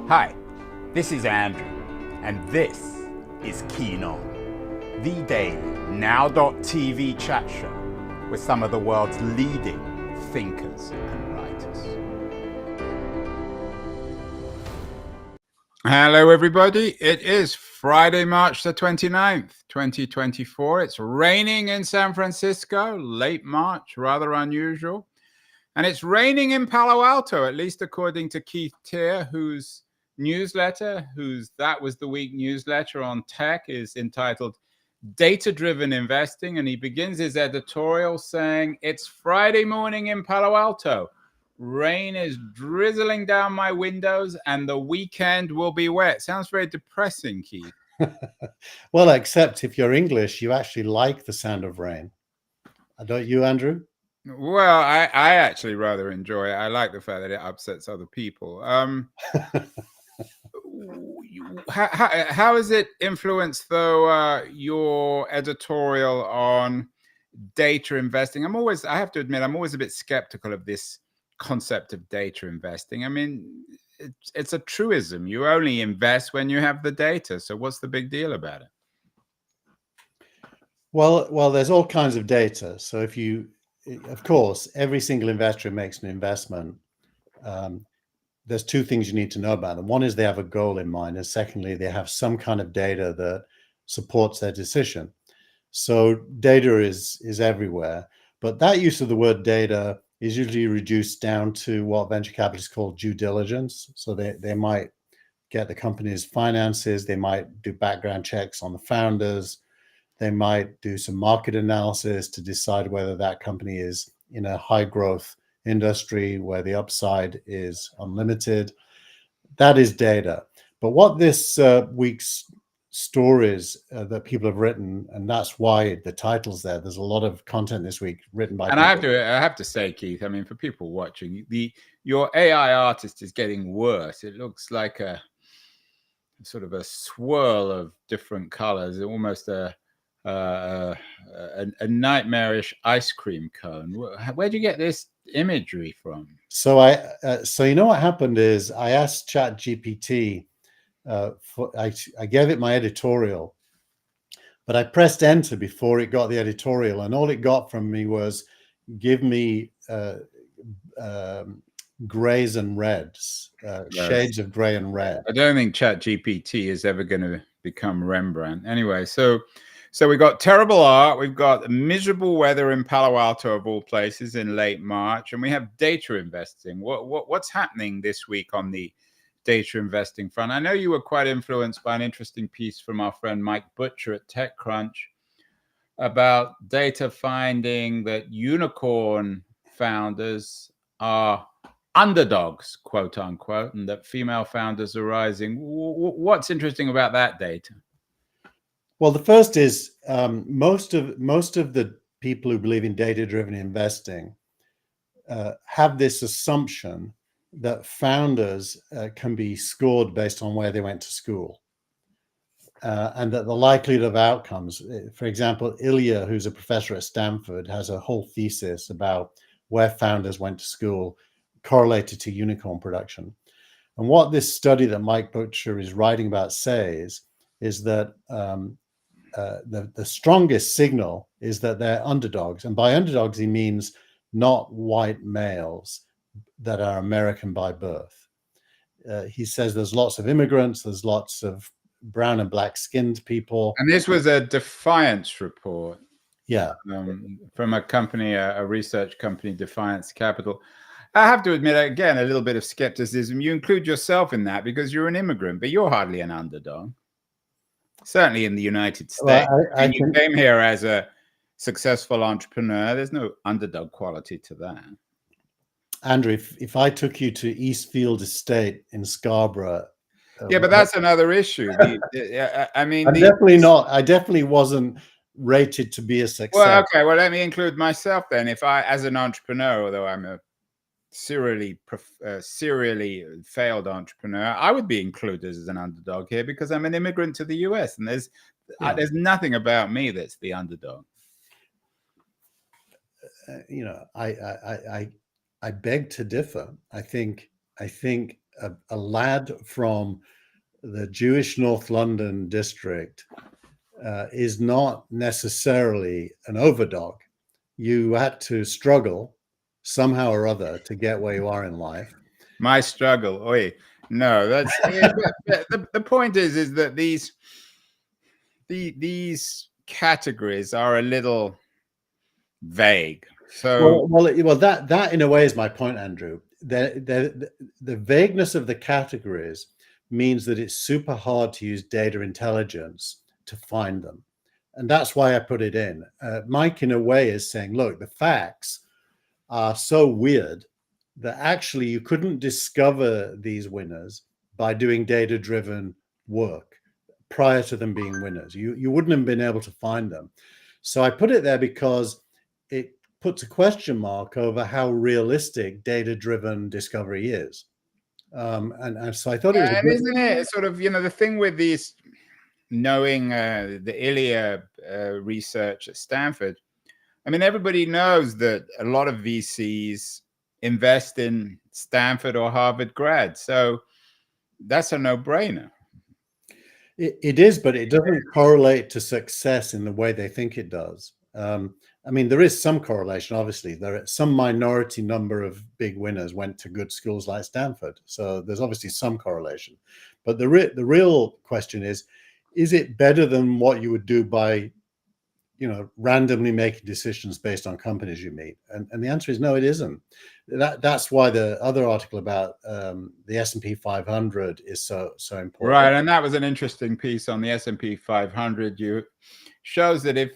Hi, this is Andrew, and this is Keen On, the daily Now.tv chat show with some of the world's leading thinkers and writers. Hello, everybody. It is Friday, March the 29th, 2024. It's raining in San Francisco, late March, rather unusual. And it's raining in Palo Alto, at least according to Keith Teare, whose newsletter, That Was the Week newsletter on tech is entitled Data-Driven Investing. And he begins his editorial saying, "It's Friday morning in Palo Alto. Rain is drizzling down my windows and the weekend will be wet." Sounds very depressing, Keith. Well, except if you're English, you actually like the sound of rain. Don't you, Andrew? Well, I actually rather enjoy it. I like the fact that it upsets other people. How has it influenced, though, your editorial on data investing? I have to admit, I'm always a bit skeptical of this concept of data investing. I mean, it's a truism. You only invest when you have the data. So what's the big deal about it? Well, there's all kinds of data. So of course, every single investor who makes an investment, there's two things you need to know about them. One is they have a goal in mind, and secondly, they have some kind of data that supports their decision. So data is everywhere, but that use of the word data is usually reduced down to what venture capitalists call due diligence. So they might get the company's finances, they might do background checks on the founders, they might do some market analysis to decide whether that company is in a high growth industry where the upside is unlimited. That is data. But what this week's stories that people have written, and that's why the title's there. There's a lot of content this week written by. And I have to say, Keith, I mean, for people watching, your AI artist is getting worse. It looks like a sort of a swirl of different colors, almost a nightmarish ice cream cone. Where'd you get this imagery from? So so you know what happened is I asked ChatGPT. I gave it my editorial, but I pressed enter before it got the editorial, and all it got from me was give me grays and reds, shades of gray and red. I don't think ChatGPT is ever going to become Rembrandt. Anyway, so we've got terrible art, we've got miserable weather in Palo Alto of all places in late March, and we have data investing. What's happening this week on the data investing front? I know you were quite influenced by an interesting piece from our friend Mike Butcher at TechCrunch about data finding that unicorn founders are underdogs, quote unquote, and that female founders are rising. What's interesting about that data? Well, the first is most of the people who believe in data-driven investing have this assumption that founders can be scored based on where they went to school, and that the likelihood of outcomes, for example, Ilya, who's a professor at Stanford, has a whole thesis about where founders went to school correlated to unicorn production. And what this study that Mike Butcher is writing about says is that the strongest signal is that they're underdogs. And by underdogs, he means not white males that are American by birth. He says there's lots of immigrants, there's lots of brown and black skinned people. And this was a Defiance report. Yeah. From a company, a research company, Defiance Capital. I have to admit, again, a little bit of skepticism. You include yourself in that because you're an immigrant, but you're hardly an underdog. Certainly in the United States. Well, you came here as a successful entrepreneur. There's no underdog quality to that. Andrew, if I took you to Eastfield Estate in Scarborough. Yeah, but that's another issue. I mean, I definitely wasn't rated to be a success. Well, okay. Well, let me include myself then. If I, as an entrepreneur, although I'm a serially failed entrepreneur, I would be included as an underdog here because I'm an immigrant to the US, and there's nothing about me that's the underdog. I beg to differ. I think a lad from the Jewish North London district is not necessarily an overdog. You had to struggle somehow or other to get where you are in life. My struggle. Oi. No, that's the point is that these categories are a little vague. So well, that in a way is my point, Andrew. The vagueness of the categories means that it's super hard to use data intelligence to find them, and that's why I put it in. Mike, in a way, is saying, look, the facts are so weird that actually you couldn't discover these winners by doing data-driven work prior to them being winners. You wouldn't have been able to find them. So I put it there because it puts a question mark over how realistic data-driven discovery is. And so I thought it was and isn't it sort of, the thing with these, knowing the ILIA research at Stanford, I mean, everybody knows that a lot of VCs invest in Stanford or Harvard grads. So that's a no-brainer. It is, but it doesn't correlate to success in the way they think it does. I mean, there is some correlation, obviously. There are some minority number of big winners went to good schools like Stanford. So there's obviously some correlation. But the real question is it better than what you would do by, randomly making decisions based on companies you meet? And the answer is no, it isn't. That's why the other article about the S&P 500 is so important. Right, and that was an interesting piece on the S&P 500. Shows that if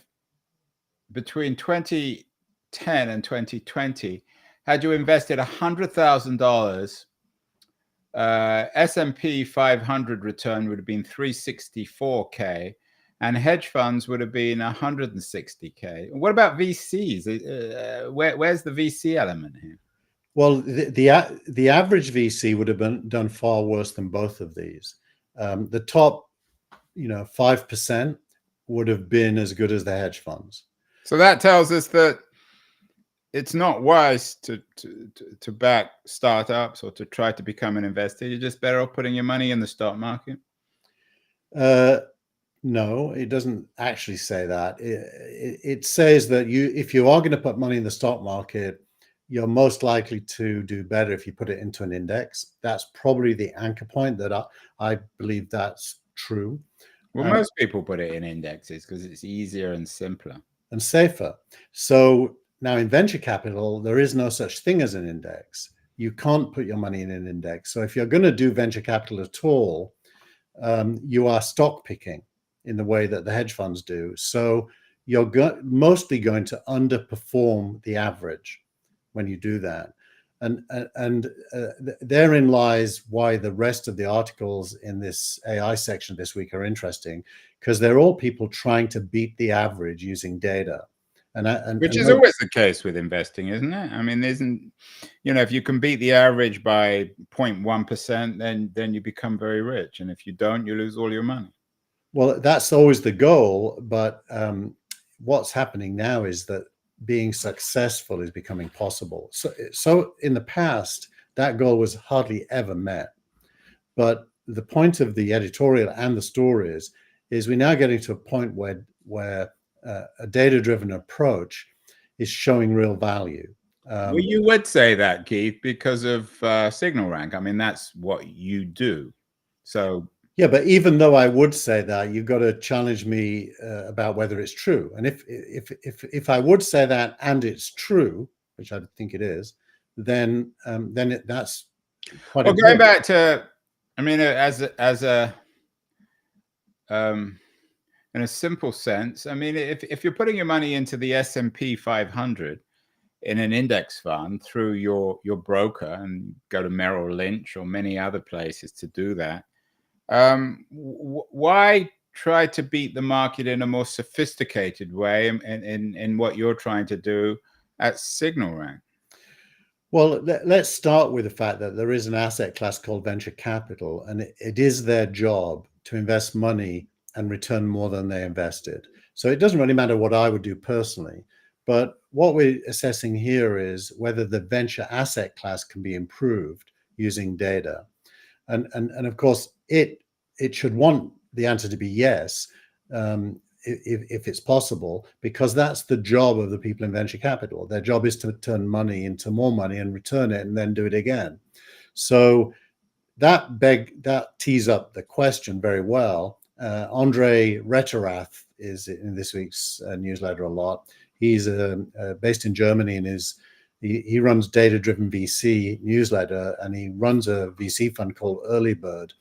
between 2010 and 2020, had you invested $100,000, S&P 500 return would have been 364K, and hedge funds would have been 160K. What about VCs? Where's the VC element here? Well, the average VC would have done far worse than both of these. The top, 5% would have been as good as the hedge funds. So that tells us that it's not wise to back startups or to try to become an investor. You're just better off putting your money in the stock market. No, it doesn't actually say that. It says that if you are going to put money in the stock market, you're most likely to do better if you put it into an index. That's probably the anchor point that I believe that's true. Well, most people put it in indexes because it's easier and simpler. And safer. So now in venture capital, there is no such thing as an index. You can't put your money in an index. So if you're going to do venture capital at all, you are stock picking in the way that the hedge funds do. So you're mostly going to underperform the average when you do that. And therein lies why the rest of the articles in this AI section this week are interesting, because they're all people trying to beat the average using data. Which is always the case with investing, isn't it? I mean, if you can beat the average by 0.1%, then you become very rich. And if you don't, you lose all your money. Well, that's always the goal. But what's happening now is that being successful is becoming possible. So in the past, that goal was hardly ever met. But the point of the editorial and the stories is we're now getting to a point where a data-driven approach is showing real value. Well, you would say that, Keith, because of Signal Rank. I mean, that's what you do. So yeah, but even though I would say that, you've got to challenge me about whether it's true. And if I would say that and it's true, which I think it is, then that's quite. Well, going back to, I mean, in a simple sense, I mean, if you're putting your money into the S&P 500 in an index fund through your broker, and go to Merrill Lynch or many other places to do that, why try to beat the market in a more sophisticated way in what you're trying to do at Signal Rank? Well, let's start with the fact that there is an asset class called venture capital, and it is their job to invest money and return more than they invested. So it doesn't really matter what I would do personally, but what we're assessing here is whether the venture asset class can be improved using data. and of course it should want the answer to be yes, if it's possible, because that's the job of the people in venture capital. Their job is to turn money into more money and return it and then do it again. So that tees up the question very well. Andre Reterath is in this week's newsletter a lot. He's based in Germany, and he runs data-driven VC newsletter, and he runs a VC fund called Early Bird.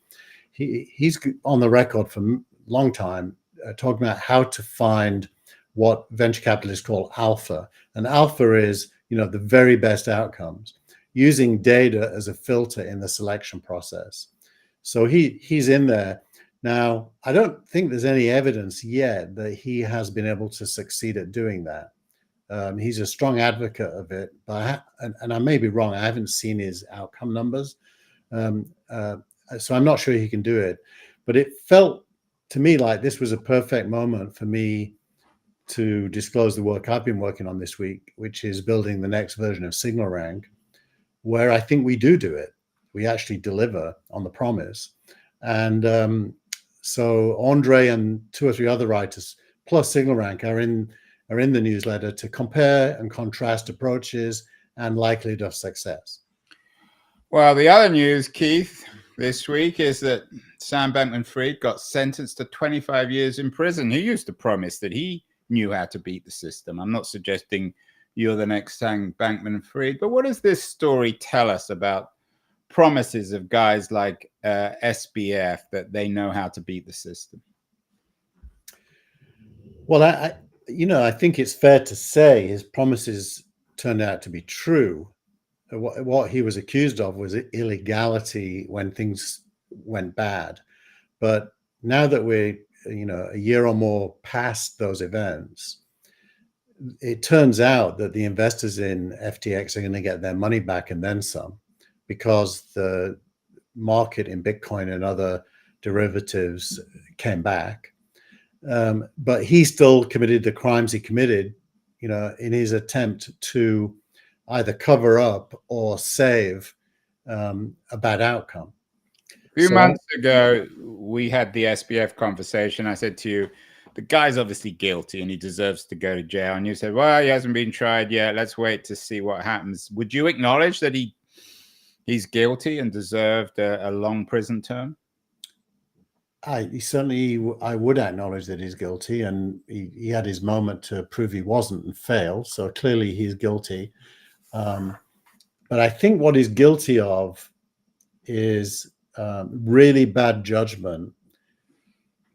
He's on the record for a long time talking about how to find what venture capitalists call alpha, and alpha is the very best outcomes, using data as a filter in the selection process. So he's in there. Now, I don't think there's any evidence yet that he has been able to succeed at doing that. He's a strong advocate of it, but and I may be wrong. I haven't seen his outcome numbers, so I'm not sure he can do it. But it felt to me like this was a perfect moment for me to disclose the work I've been working on this week, which is building the next version of SignalRank, where I think we do it. We actually deliver on the promise. And so Andre and 2 or 3 other writers, plus SignalRank, are in the newsletter to compare and contrast approaches and likelihood of success. Well, the other news, Keith, this week is that Sam Bankman-Fried got sentenced to 25 years in prison. He used to promise that he knew how to beat the system. I'm not suggesting you're the next Sam Bankman-Fried, but what does this story tell us about promises of guys like SBF that they know how to beat the system? Well, I think it's fair to say his promises turned out to be true. What he was accused of was illegality when things went bad. But now that we're, a year or more past those events, it turns out that the investors in FTX are going to get their money back and then some, because the market in Bitcoin and other derivatives came back. But he still committed the crimes he committed, in his attempt to either cover up or save a bad outcome. A few months ago, we had the SBF conversation. I said to you, the guy's obviously guilty and he deserves to go to jail. And you said, well, he hasn't been tried yet. Let's wait to see what happens. Would you acknowledge that he's guilty and deserved a long prison term? I would acknowledge that he's guilty, and he had his moment to prove he wasn't and failed. So clearly he's guilty. But I think what he's guilty of is really bad judgment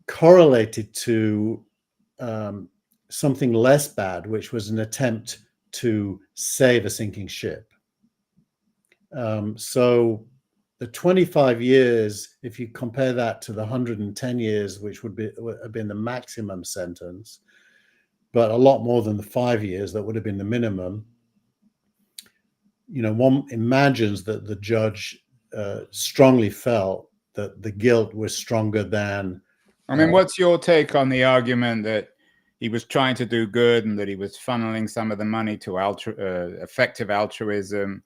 correlated to something less bad, which was an attempt to save a sinking ship. So the 25 years, if you compare that to the 110 years, which would have been the maximum sentence, but a lot more than the 5 years that would have been the minimum, one imagines that the judge strongly felt that the guilt was stronger than. I mean, what's your take on the argument that he was trying to do good and that he was funneling some of the money to effective altruism,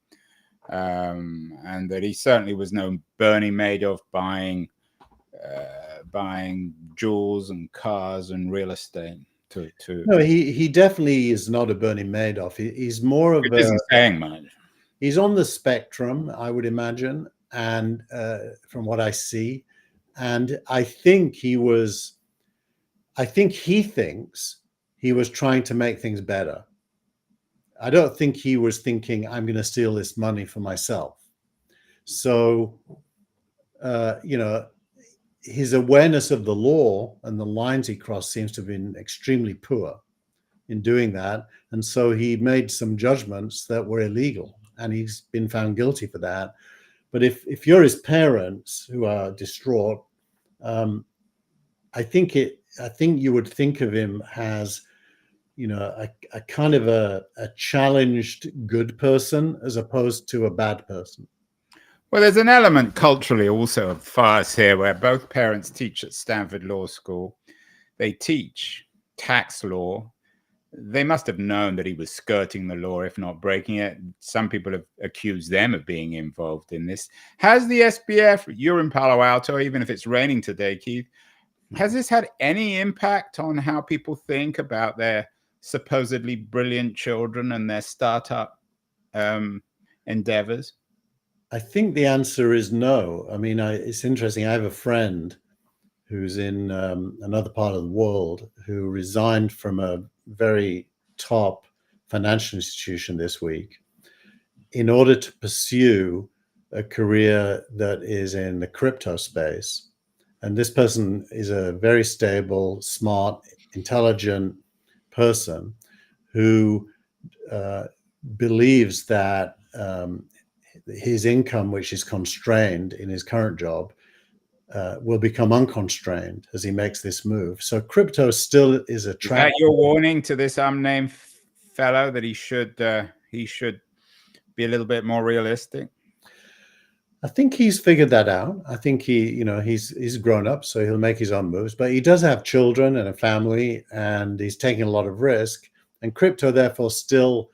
and that he certainly was no Bernie Madoff buying jewels and cars and real estate? No, he definitely is not a Bernie Madoff. He's more of it isn't saying much. He's on the spectrum, I would imagine, and from what I see, and I think he thinks he was trying to make things better. I don't think he was thinking, I'm going to steal this money for myself. So, his awareness of the law and the lines he crossed seems to have been extremely poor in doing that. And so he made some judgments that were illegal, and he's been found guilty for that. But if you're his parents who are distraught, I think you would think of him as, a kind of a challenged good person as opposed to a bad person. Well, there's an element culturally also of farce here, where both parents teach at Stanford Law School. They teach tax law. they must have known that he was skirting the law, if not breaking it. Some people have accused them of being involved in this. Has the SBF, you're in Palo Alto, even if it's raining today, Keith, has this had any impact on how people think about their supposedly brilliant children and their startup endeavors? I think the answer is no. I mean, it's interesting. I have a friend who's in another part of the world who resigned from a very top financial institution this week in order to pursue a career that is in the crypto space. And this person is a very stable, smart, intelligent person who believes that his income, which is constrained in his current job, will become unconstrained as he makes this move. So crypto still is attractive. Is that your warning to this unnamed fellow that he should be a little bit more realistic? I think he's figured that out. I think he's grown up, so he'll make his own moves. But he does have children and a family, and he's taking a lot of risk. And crypto, therefore, still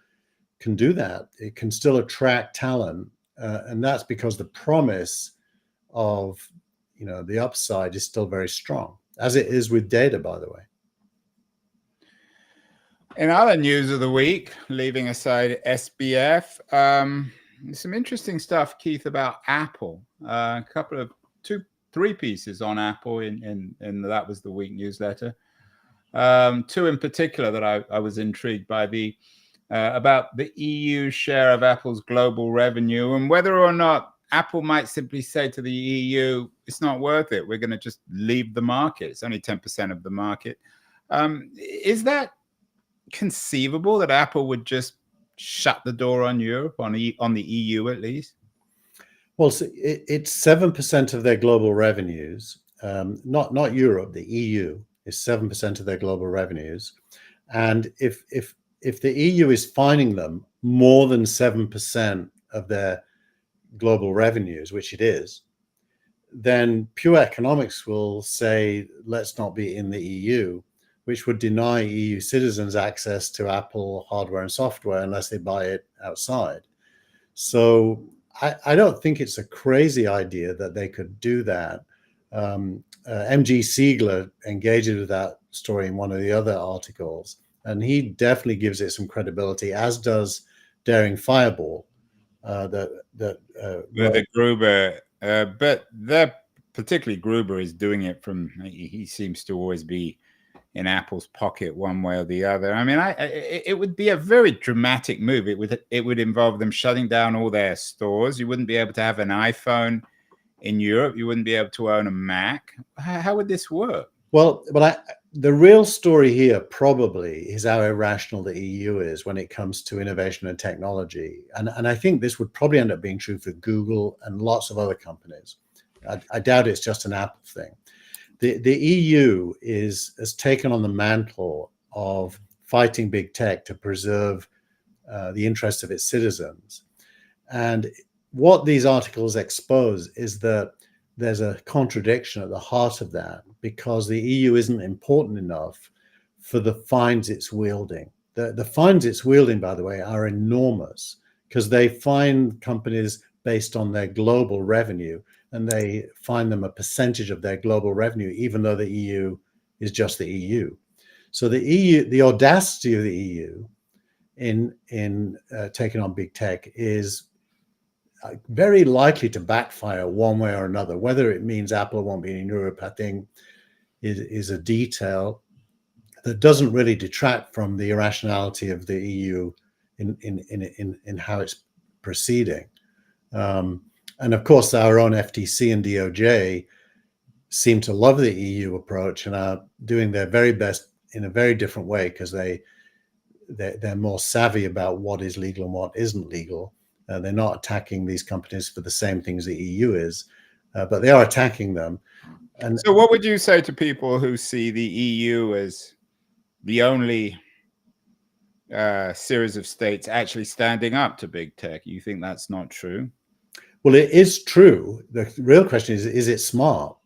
can do that. It can still attract talent, and that's because the promise of the upside is still very strong, as it is with data, by the way. In other news of the week, leaving aside SBF, some interesting stuff, Keith, about Apple. A couple of three pieces on Apple in that was the week newsletter. Two in particular that I was intrigued by, about the EU share of Apple's global revenue and whether or not Apple might simply say to the EU, it's not worth it. We're going to just leave the market. It's only 10% of the market. Is that conceivable that Apple would just shut the door on Europe, on the EU at least? Well, so it's 7% of their global revenues. Not Europe, the EU is 7% of their global revenues. And if the EU is fining them more than 7% of their global revenues, which it is, then pure economics will say, let's not be in the EU, which would deny EU citizens access to Apple hardware and software unless they buy it outside. So I don't think it's a crazy idea that they could do that. MG Siegler engages with that story in one of the other articles, and he definitely gives it some credibility, as does Daring Fireball. The Gruber, but particularly Gruber is doing it from, he seems to always be in Apple's pocket one way or the other. I mean, it would be a very dramatic move. It would involve them shutting down all their stores. You wouldn't be able to have an iPhone in Europe. You wouldn't be able to own a Mac. How would this work? Well, but the real story here probably is how irrational the EU is when it comes to innovation and technology. And I think this would probably end up being true for Google and lots of other companies. I doubt it's just an Apple thing. The EU has taken on the mantle of fighting big tech to preserve the interests of its citizens. And what these articles expose is that there's a contradiction at the heart of that, because the EU isn't important enough for the fines it's wielding. The fines it's wielding, by the way, are enormous, because they fine companies based on their global revenue, and they fine them a percentage of their global revenue, even though the EU is just the EU. So the audacity of the EU in taking on big tech is very likely to backfire one way or another. Whether it means Apple won't be in Europe, I think, is a detail that doesn't really detract from the irrationality of the EU in how it's proceeding. And of course, our own FTC and DOJ seem to love the EU approach and are doing their very best in a very different way, because they're more savvy about what is legal and what isn't legal. They're not attacking these companies for the same things the EU is, but they are attacking them. And so what would you say to people who see the EU as the only series of states actually standing up to big tech? You think that's not true? Well, it is true. The real question is it smart?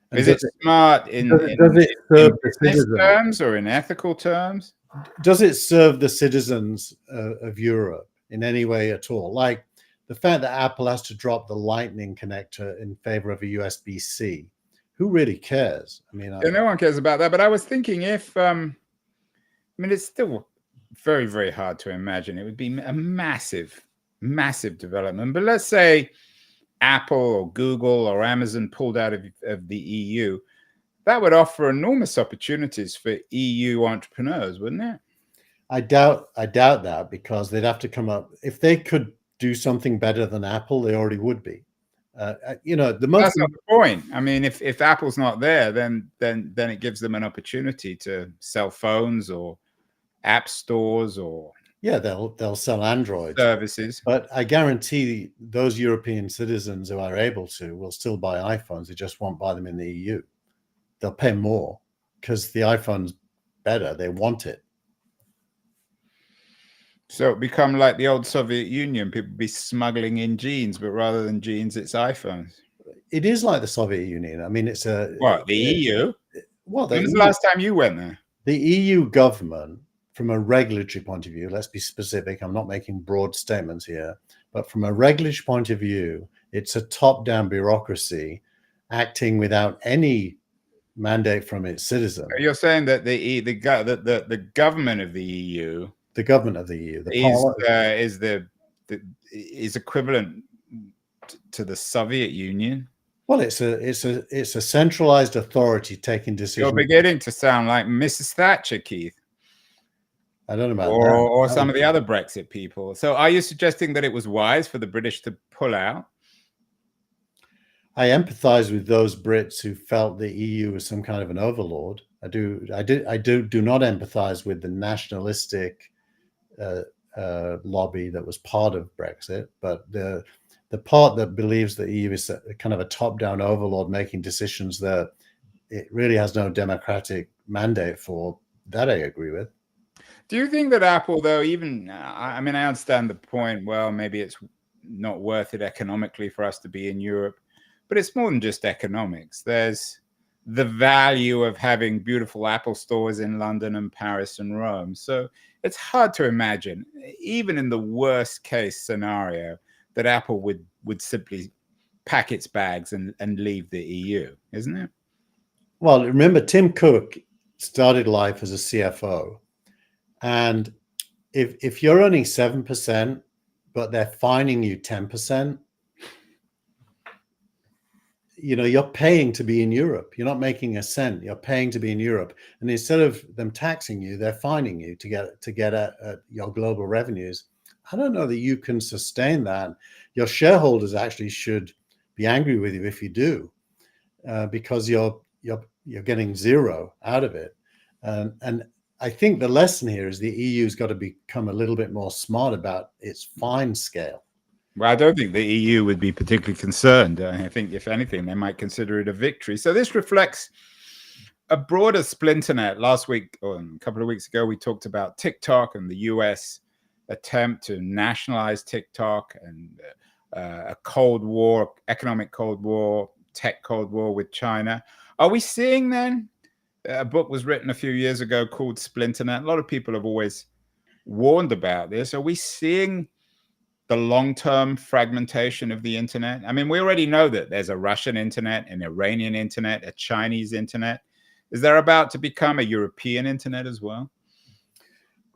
And is it smart in business terms or in ethical terms? does it serve the citizens of Europe in any way at all? Like the fact that Apple has to drop the Lightning connector in favor of a USB-C. Who really cares? I mean, no one cares about that. But I was thinking if, I mean, it's still very, very hard to imagine. It would be a massive, massive development. But let's say Apple or Google or Amazon pulled out of the EU. That would offer enormous opportunities for EU entrepreneurs, wouldn't it? I doubt that, because they'd have to come up. If they could do something better than Apple, they already would be. You know, the most. That's not the point. I mean, if Apple's not there, then it gives them an opportunity to sell phones or app stores or Yeah, they'll sell Android services. but I guarantee those European citizens who are able to will still buy iPhones. They just won't buy them in the EU. They'll pay more because the iPhone's better. They want it. So it become like the old Soviet Union. People be smuggling in jeans, but rather than jeans, it's iPhones. It is like the Soviet Union. I mean, it's a What, the EU? Well, when was the last time you went there? The EU government, from a regulatory point of view, let's be specific. I'm not making broad statements here, but from a regulatory point of view, it's a top-down bureaucracy acting without any mandate from its citizens. You're saying that the government of the EU, the government of the EU, is equivalent to the Soviet Union? Well, it's a centralized authority taking decisions. You're beginning to sound like Mrs. Thatcher, Keith. I don't know about that. Or that some of the other Brexit people. So are you suggesting that it was wise for the British to pull out? I empathize with those Brits who felt the EU was some kind of an overlord. I do not empathize with the nationalistic lobby that was part of Brexit, but the part that believes the EU is a kind of a top-down overlord making decisions that it really has no democratic mandate for, that I agree with. Do you think that Apple, though, even, I mean, I understand the point, well, maybe it's not worth it economically for us to be in Europe, but it's more than just economics. There's the value of having beautiful Apple stores in London and Paris and Rome. So it's hard to imagine, even in the worst case scenario, that Apple would simply pack its bags and leave the EU, isn't it? Well, remember, Tim Cook started life as a CFO. And if you're earning 7%, but they're fining you 10%, you know, you're paying to be in Europe. You're not making a cent. You're paying to be in Europe. And instead of them taxing you, they're fining you to get at your global revenues. I don't know that you can sustain that. Your shareholders actually should be angry with you if you do, because you're getting zero out of it. And I think the lesson here is the EU's got to become a little bit more smart about its fine scale. Well, I don't think the EU would be particularly concerned. I think, if anything, they might consider it a victory. So this reflects a broader splinternet. Last week, or a couple of weeks ago, we talked about TikTok and the US attempt to nationalize TikTok and a Cold War, economic Cold War, tech Cold War with China. Are we seeing then? A book was written a few years ago called Splinternet. A lot of people have always warned about this. Are we seeing the long-term fragmentation of the internet? I mean, we already know that there's a Russian internet, an Iranian internet, a Chinese internet. Is there about to become a European internet as well?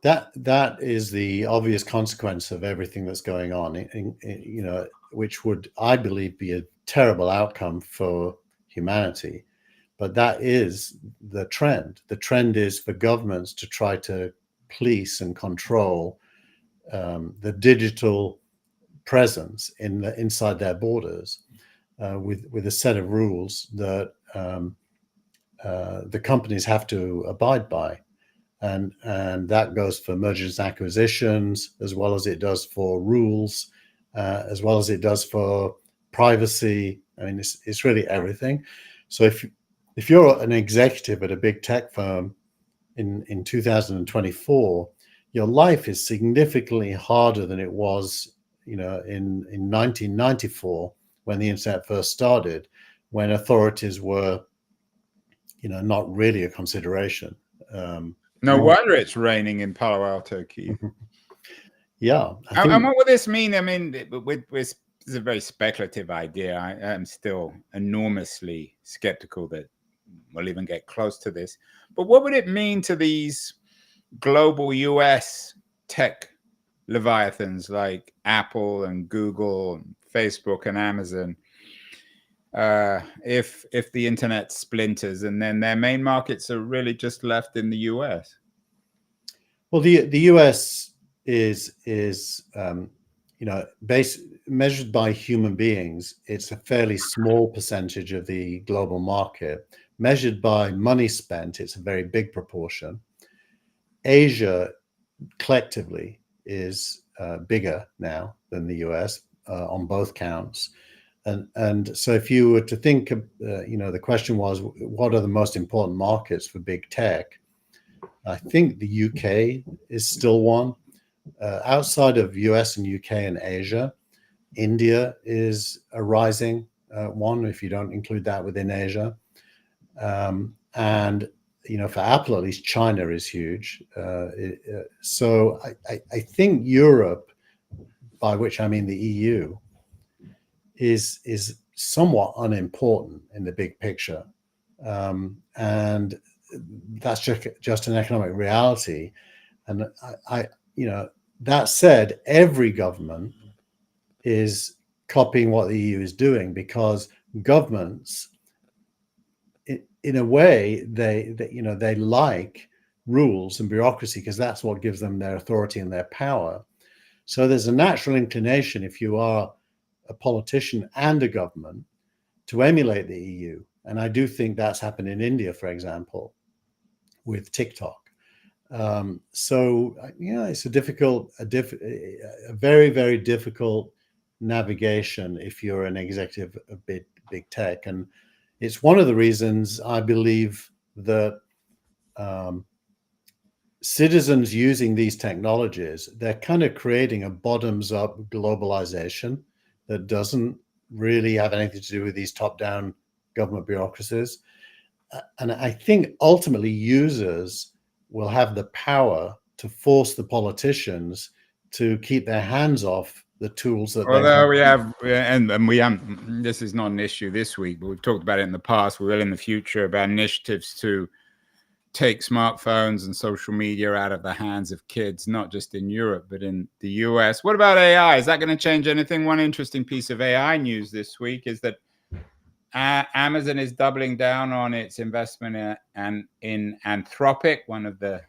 That is the obvious consequence of everything that's going on, you know, which would, I believe, be a terrible outcome for humanity. But that is the trend. The trend is for governments to try to police and control the digital presence inside their borders with a set of rules that the companies have to abide by. And that goes for mergers and acquisitions, as well as it does for rules, as well as it does for privacy. I mean, it's really everything. So if you're an executive at a big tech firm in 2024, your life is significantly harder than it was, you know, in 1994 when the internet first started, when authorities were, you know, not really a consideration. No wonder it's raining in Palo Alto, Keith. Yeah. And what would this mean? I mean, this is a very speculative idea. I am still enormously skeptical that we'll even get close to this. But what would it mean to these global US tech leviathans like Apple and Google and Facebook and Amazon if the internet splinters and then their main markets are really just left in the US? Well, the US is measured by human beings, it's a fairly small percentage of the global market. Measured by money spent, it's a very big proportion. Asia collectively is bigger now than the US on both counts. And so if you were to think, the question was, what are the most important markets for big tech? I think the UK is still one. Outside of US and UK and Asia, India is a rising one, if you don't include that within Asia. And, for Apple, at least China is huge. So I think Europe, by which I mean the EU, is somewhat unimportant in the big picture. And that's just an economic reality. And that said, every government is copying what the EU is doing, because governments, in a way, they like rules and bureaucracy, because that's what gives them their authority and their power. So there's a natural inclination, if you are a politician and a government, to emulate the EU. And I do think that's happened in India, for example, with TikTok. So it's a very, very difficult navigation if you're an executive of big tech. And it's one of the reasons I believe that citizens using these technologies, they're kind of creating a bottoms-up globalization that doesn't really have anything to do with these top-down government bureaucracies. And I think ultimately users will have the power to force the politicians to keep their hands off the tools that Although we have, and we haven't, this is not an issue this week, but we've talked about it in the past, we will in the future, about initiatives to take smartphones and social media out of the hands of kids, not just in Europe, but in the US. What about AI? Is that going to change anything? One interesting piece of AI news this week is that Amazon is doubling down on its investment in Anthropic, one of the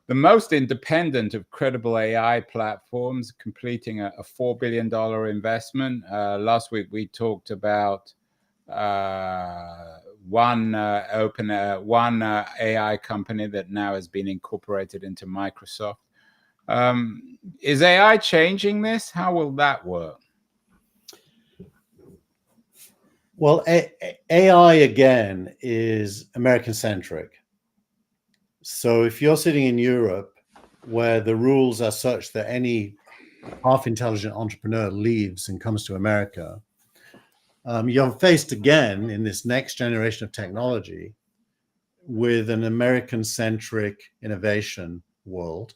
most independent of credible AI platforms, completing a $4 billion investment. Last week, we talked about one AI company that now has been incorporated into Microsoft. Is AI changing this? How will that work? Well, AI again is American-centric. So if you're sitting in Europe, where the rules are such that any half-intelligent entrepreneur leaves and comes to America, you're faced again in this next generation of technology with an American-centric innovation world,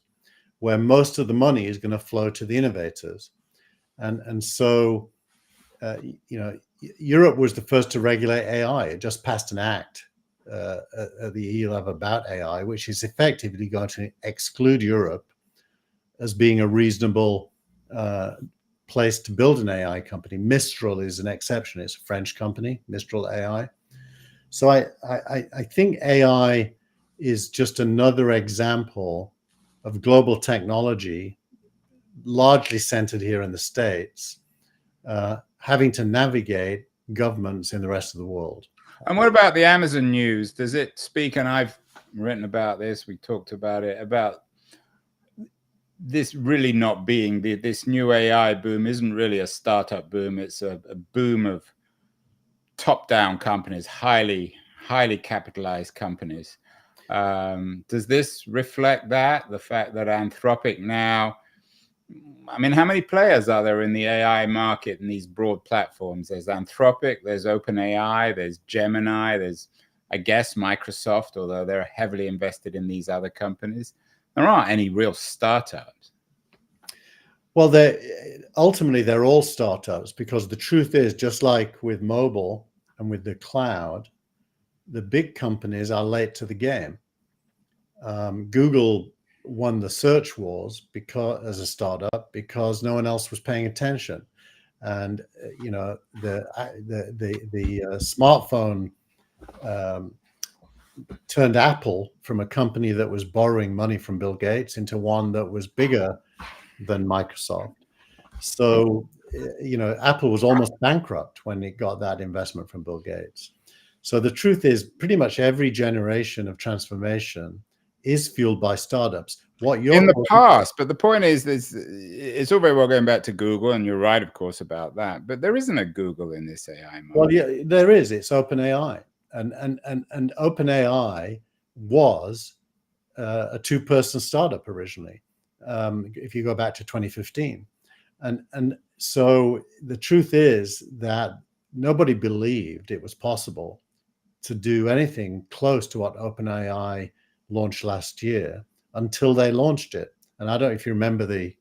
where most of the money is going to flow to the innovators. And so, Europe was the first to regulate AI. It just passed an act at the EU level about AI, which is effectively going to exclude Europe as being a reasonable place to build an AI company. Mistral is an exception. It's a French company, Mistral AI. So I think AI is just another example of global technology, largely centered here in the States, having to navigate governments in the rest of the world. And what about the Amazon news? Does it speak, and I've written about this, we talked about it, about this really not being, this new AI boom isn't really a startup boom, it's a boom of top-down companies, highly capitalized companies. Does this reflect that, the fact that Anthropic now, I mean, how many players are there in the AI market in these broad platforms? There's Anthropic, there's OpenAI, there's Gemini, there's I guess Microsoft, although they're heavily invested in these other companies, there aren't any real startups. Well, ultimately they're all startups, because the truth is, just like with mobile and with the cloud, the big companies are late to the game. Google won the search wars as a startup because no one else was paying attention, and the smartphone turned Apple from a company that was borrowing money from Bill Gates into one that was bigger than Microsoft. So, Apple was almost bankrupt when it got that investment from Bill Gates. So the truth is, pretty much every generation of transformation is fueled by startups. In the past, but the point is, it's all very well going back to Google, and you're right, of course, about that. But there isn't a Google in this AI market. Well, yeah, there is. It's OpenAI, and OpenAI was a two-person startup originally. If you go back to 2015, and so the truth is that nobody believed it was possible to do anything close to what OpenAI launched last year until they launched it. And I don't know if you remember the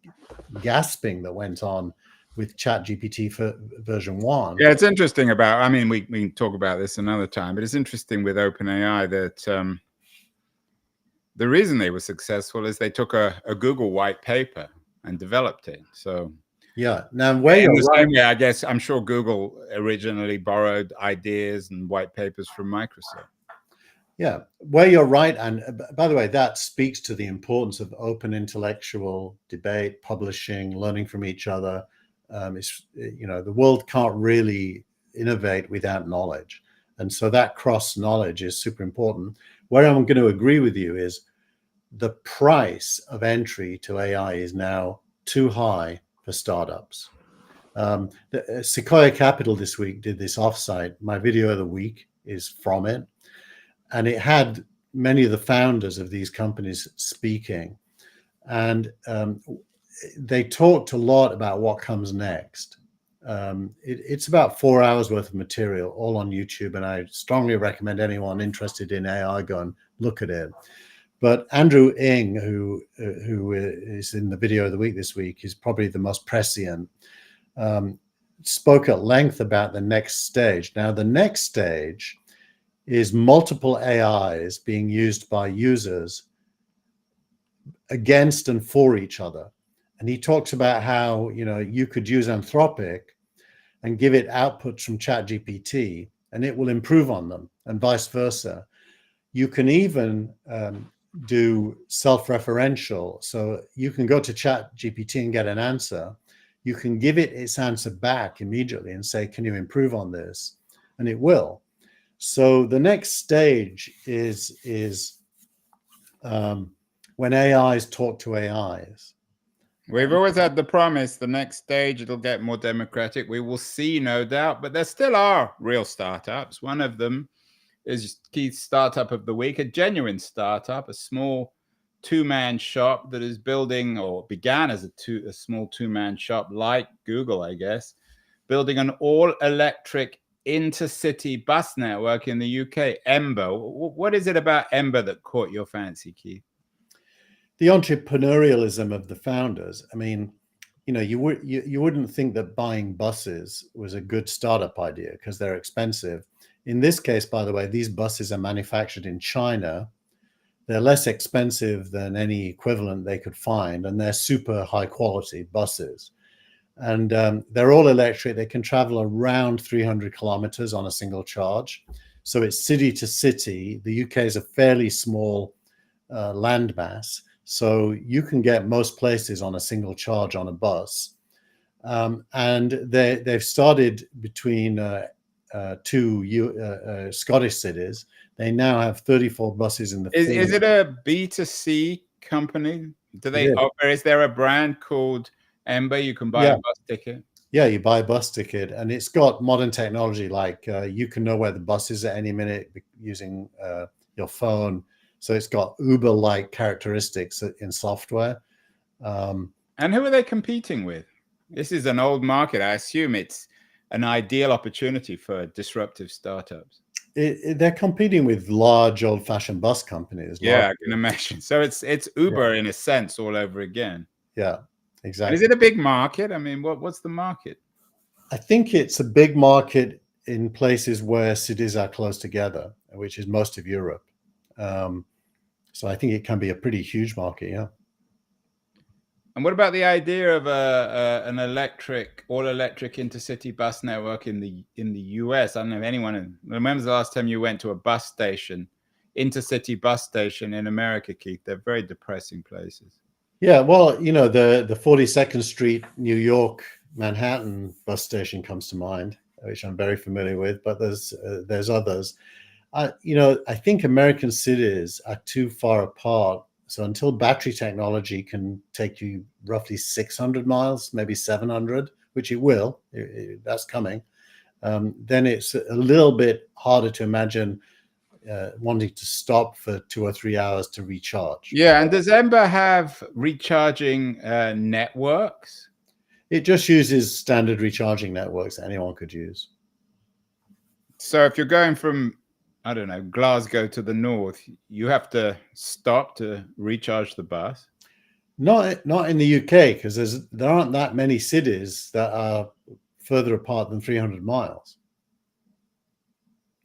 gasping that went on with ChatGPT for version 1. Yeah, it's interesting about, I mean, we can talk about this another time, but it's interesting with OpenAI that the reason they were successful is they took a Google white paper and developed it. So yeah, now in the same way, I guess, I'm sure Google originally borrowed ideas and white papers from Microsoft. Yeah, where you're right. And by the way, that speaks to the importance of open intellectual debate, publishing, learning from each other. The world can't really innovate without knowledge. And so that cross knowledge is super important. Where I'm going to agree with you is the price of entry to AI is now too high for startups. Sequoia Capital this week did this offsite. My video of the week is from it. And it had many of the founders of these companies speaking. And they talked a lot about what comes next. It's about 4 hours worth of material, all on YouTube. And I strongly recommend anyone interested in AI go and look at it. But Andrew Ng, who is in the video of the week this week, is probably the most prescient, spoke at length about the next stage. Now, the next stage is multiple AIs being used by users against and for each other. And he talks about how, you could use Anthropic and give it outputs from ChatGPT, and it will improve on them, and vice versa. You can even do self-referential. So you can go to ChatGPT and get an answer. You can give it its answer back immediately and say, can you improve on this? And it will. So the next stage is when AIs talk to AIs. We've always had the promise, the next stage, it'll get more democratic. We will see, no doubt, but there still are real startups. One of them is Keith's startup of the week, a genuine startup, a small two-man shop that is building, or began as a small two-man shop like Google, I guess, building an all-electric intercity bus network in the UK, Ember. What is it about Ember that caught your fancy, Keith? The entrepreneurialism of the founders. I mean, you wouldn't think that buying buses was a good startup idea because they're expensive. In this case, by the way, these buses are manufactured in China. They're less expensive than any equivalent they could find, and they're super high quality buses. And they're all electric. They can travel around 300 kilometers on a single charge. So it's city to city. The UK is a fairly small landmass. So you can get most places on a single charge on a bus. And they've started between two Scottish cities. They now have 34 buses in the field. Is it a B2C company? Do they offer, is there a brand called Ember? You can buy a bus ticket? Yeah, you buy a bus ticket, and it's got modern technology, like you can know where the bus is at any minute using your phone. So it's got Uber-like characteristics in software. And who are they competing with? This is an old market. I assume it's an ideal opportunity for disruptive startups. They're competing with large old-fashioned bus companies. Yeah, I can imagine. So it's Uber Yeah. in a sense all over again. Yeah, And exactly. is it a big market? I mean, what's the market? I think it's a big market in places where cities are close together, which is most of Europe. So I think it can be a pretty huge market. Yeah. And what about the idea of an all-electric intercity bus network in the US? I don't know if anyone remembers the last time you went to a bus station, intercity bus station in America, Keith. They're very depressing places. Yeah, well, you know, the 42nd Street, New York, Manhattan bus station comes to mind, which I'm very familiar with, but there's others. You know, I think American cities are too far apart. So until battery technology can take you roughly 600 miles, maybe 700, which it will, that's coming, then it's a little bit harder to imagine wanting to stop for 2 or 3 hours to recharge. Yeah, and does Ember have recharging networks? It just uses standard recharging networks that anyone could use. So if you're going from, I don't know, Glasgow to the north, you have to stop to recharge the bus? Not in the UK, because there aren't that many cities that are further apart than 300 miles.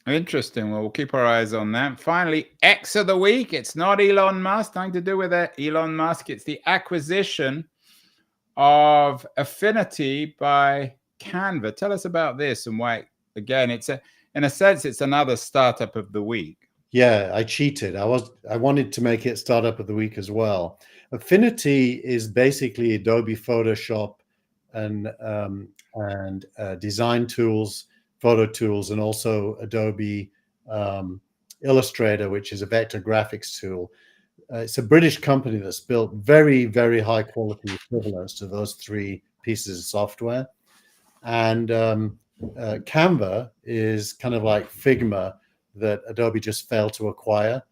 Interesting. Well, we'll keep our eyes on that. Finally, X of the week. It's not Elon Musk. Nothing to do with it. Elon Musk. It's the acquisition of Affinity by Canva. Tell us about this and why. Again, in a sense, it's another startup of the week. Yeah, I cheated. I wanted to make it startup of the week as well. Affinity is basically Adobe Photoshop and design tools, photo tools, and also Adobe Illustrator, which is a vector graphics tool. It's a British company that's built very, very high quality equivalents to those three pieces of software. And Canva is kind of like Figma that Adobe just failed to acquire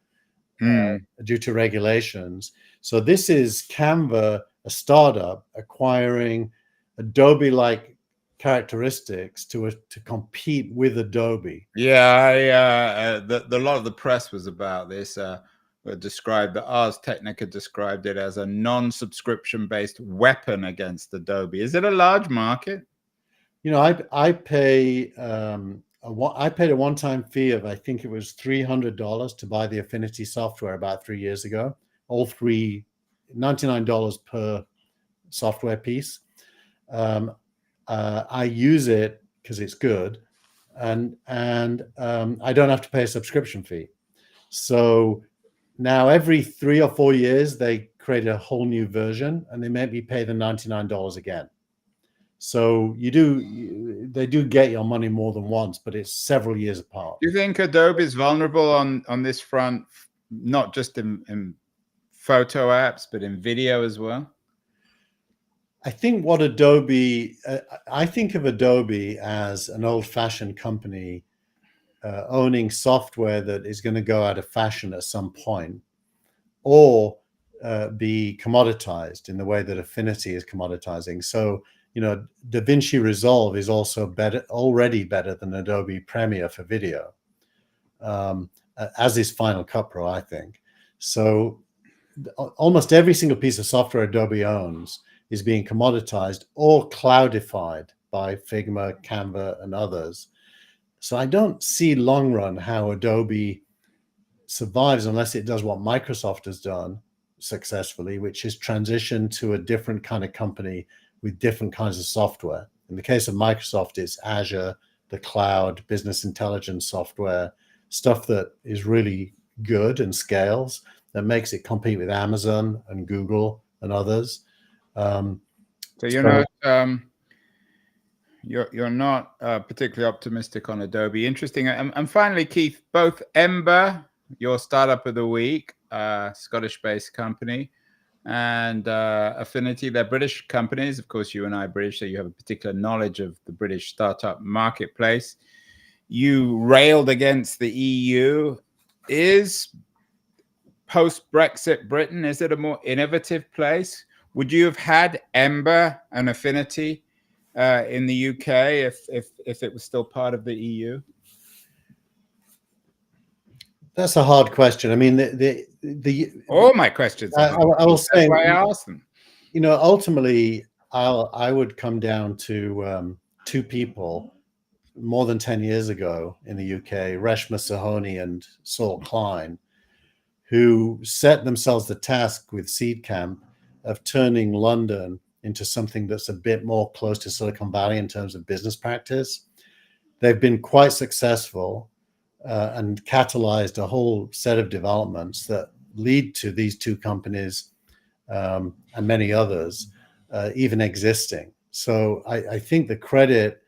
due to regulations. So this is Canva, a startup, acquiring Adobe-like characteristics to compete with Adobe. Yeah, the lot of the press was about this. Described the Ars Technica described it as a non-subscription based weapon against Adobe. Is it a large market? You know, I paid a one-time fee of, I think it was $300 to buy the Affinity software about 3 years ago. All three, $99 per software piece. I use it because it's good, and I don't have to pay a subscription fee. So now every 3 or 4 years they create a whole new version, and they make me pay the $99 again. So they do get your money more than once, but it's several years apart. Do you think Adobe is vulnerable on this front, not just in photo apps, but in video as well? I think I think of Adobe as an old-fashioned company owning software that is going to go out of fashion at some point, or be commoditized in the way that Affinity is commoditizing. So, you know, DaVinci Resolve is also already better than Adobe Premiere for video, as is Final Cut Pro, I think. So almost every single piece of software Adobe owns is being commoditized or cloudified by Figma, Canva, and others. So I don't see long run how Adobe survives unless it does what Microsoft has done successfully, which is transition to a different kind of company with different kinds of software. In the case of Microsoft, it's Azure, the cloud, business intelligence software, stuff that is really good and scales, that makes it compete with Amazon and Google and others. So you're not particularly optimistic on Adobe. Interesting. And finally, Keith, both Ember, your startup of the week, Scottish-based company, and Affinity, they're British companies. Of course, you and I are British, so you have a particular knowledge of the British startup marketplace. You railed against the EU. Is post-Brexit Britain, is it a more innovative place? Would you have had Ember and Affinity in the UK if it was still part of the EU? That's a hard question. I mean, the All my questions are hard. I will That's say, why I asked them. ultimately, I would come down to two people more than 10 years ago in the UK, Reshma Sahoni and Saul Klein, who set themselves the task with Seed Camp of turning London into something that's a bit more close to Silicon Valley in terms of business practice. They've been quite successful and catalyzed a whole set of developments that lead to these two companies and many others even existing. So I think the credit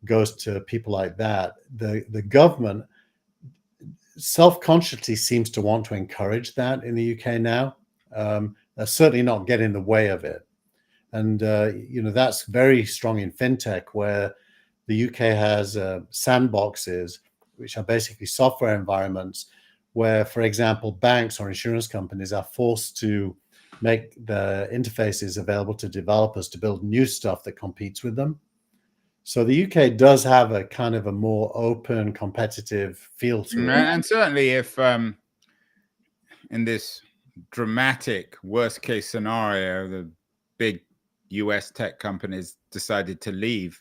goes to people like that. The government self-consciously seems to want to encourage that in the UK now. Certainly not get in the way of it. And, that's very strong in fintech, where the UK has sandboxes, which are basically software environments where, for example, banks or insurance companies are forced to make the interfaces available to developers to build new stuff that competes with them. So the UK does have a kind of a more open, competitive feel to it. And certainly if in this dramatic worst case scenario, the big US tech companies decided to leave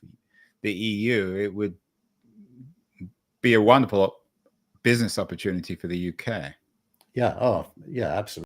the EU, it would be a wonderful business opportunity for the UK. Yeah. Oh, yeah, absolutely.